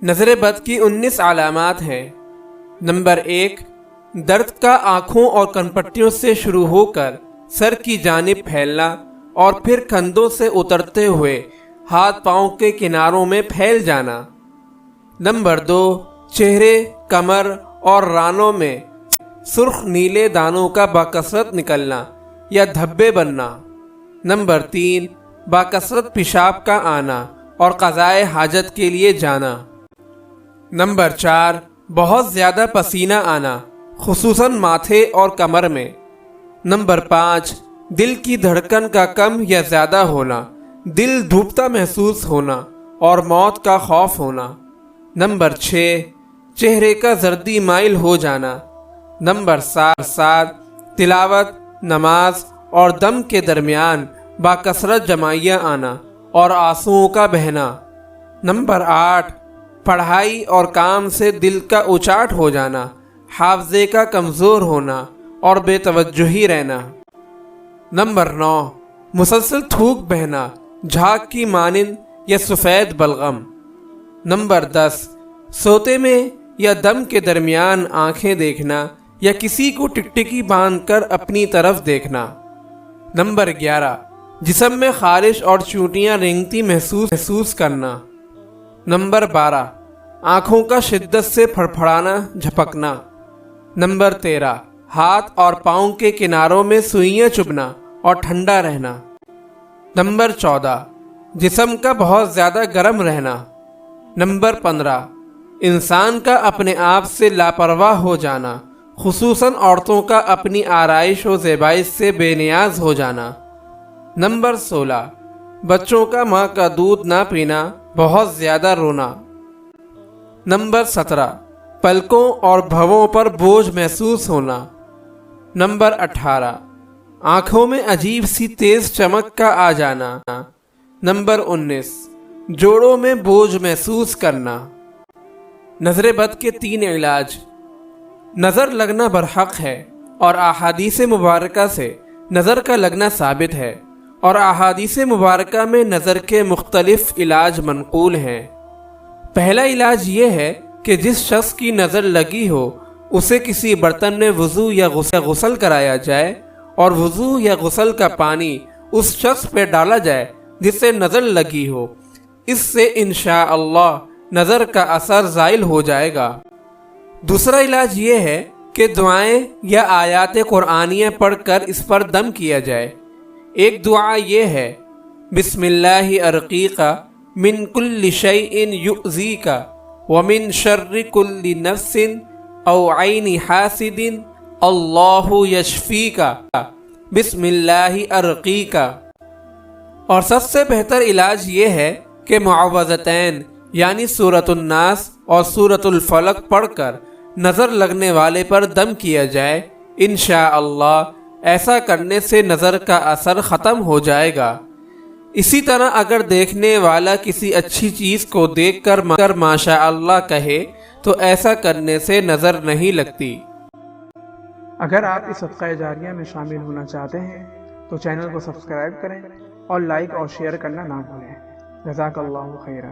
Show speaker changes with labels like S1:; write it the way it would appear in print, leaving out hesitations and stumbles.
S1: نظر بد کی 19 علامات ہیں۔ نمبر 1، درد کا آنکھوں اور کنپٹیوں سے شروع ہو کر سر کی جانب پھیلنا اور پھر کندھوں سے اترتے ہوئے ہاتھ پاؤں کے کناروں میں پھیل جانا۔ نمبر 2، چہرے، کمر اور رانوں میں سرخ نیلے دانوں کا باکثرت نکلنا یا دھبے بننا۔ نمبر 3، باکثرت پیشاب کا آنا اور قضائے حاجت کے لیے جانا۔ نمبر 4، بہت زیادہ پسینہ آنا، خصوصاً ماتھے اور کمر میں۔ نمبر 5، دل کی دھڑکن کا کم یا زیادہ ہونا، دل دھوپتا محسوس ہونا اور موت کا خوف ہونا۔ نمبر 6، چہرے کا زردی مائل ہو جانا۔ نمبر 7، تلاوت، نماز اور دم کے درمیان باکثرت جمائیاں آنا اور آنسوؤں کا بہنا۔ نمبر 8، پڑھائی اور کام سے دل کا اچاٹ ہو جانا، حافظے کا کمزور ہونا اور بے توجہی رہنا۔ نمبر 9، مسلسل تھوک بہنا، جھاگ کی مانند یا سفید بلغم۔ نمبر 10، سوتے میں یا دم کے درمیان آنکھیں دیکھنا یا کسی کو ٹکٹکی باندھ کر اپنی طرف دیکھنا۔ نمبر 11، جسم میں خارش اور چونٹیاں رینگتی محسوس کرنا۔ نمبر 12، آنکھوں کا شدت سے پھڑپھڑانا، جھپکنا۔ نمبر 13، ہاتھ اور پاؤں کے کناروں میں سوئیاں چبھنا اور ٹھنڈا رہنا۔ نمبر 14، جسم کا بہت زیادہ گرم رہنا۔ نمبر 15، انسان کا اپنے آپ سے لاپرواہ ہو جانا، خصوصاً عورتوں کا اپنی آرائش و زیبائش سے بے نیاز ہو جانا۔ نمبر 16، بچوں کا ماں کا دودھ نہ پینا، بہت زیادہ رونا۔ نمبر 17، پلکوں اور بھووں پر بوجھ محسوس ہونا۔ نمبر 18، آنکھوں میں عجیب سی تیز چمک کا آ جانا۔ نمبر 19، جوڑوں میں بوجھ محسوس کرنا۔ نظر بد کے 3 علاج۔ نظر لگنا برحق ہے اور احادیث مبارکہ سے نظر کا لگنا ثابت ہے، اور احادیث مبارکہ میں نظر کے مختلف علاج منقول ہیں۔ پہلا علاج یہ ہے کہ جس شخص کی نظر لگی ہو اسے کسی برتن میں وضو یا غسل کرایا جائے اور وضو یا غسل کا پانی اس شخص پہ ڈالا جائے جس سے نظر لگی ہو۔ اس سے انشاءاللہ نظر کا اثر زائل ہو جائے گا۔ دوسرا علاج یہ ہے کہ دعائیں یا آیات قرآنیہ پڑھ کر اس پر دم کیا جائے۔ ایک دعا یہ ہے، بسم اللہ ارقیک من کل شیء یؤذیک ومن شر کل نفس او عین حاسد اللہ یشفیک بسم اللہ ارقیک۔ اور سب سے بہتر علاج یہ ہے کہ معوذتین یعنی سورۃ الناس اور سورۃ الفلق پڑھ کر نظر لگنے والے پر دم کیا جائے۔ انشاءاللہ ایسا کرنے سے نظر کا اثر ختم ہو جائے گا۔ اسی طرح اگر دیکھنے والا کسی اچھی چیز کو دیکھ کر ماشاءاللہ کہے تو ایسا کرنے سے نظر نہیں لگتی۔
S2: اگر آپ اس صدقہ جاریہ میں شامل ہونا چاہتے ہیں تو چینل کو سبسکرائب کریں اور لائک اور شیئر کرنا نہ بھولیں۔ جزاک اللہ خیرا۔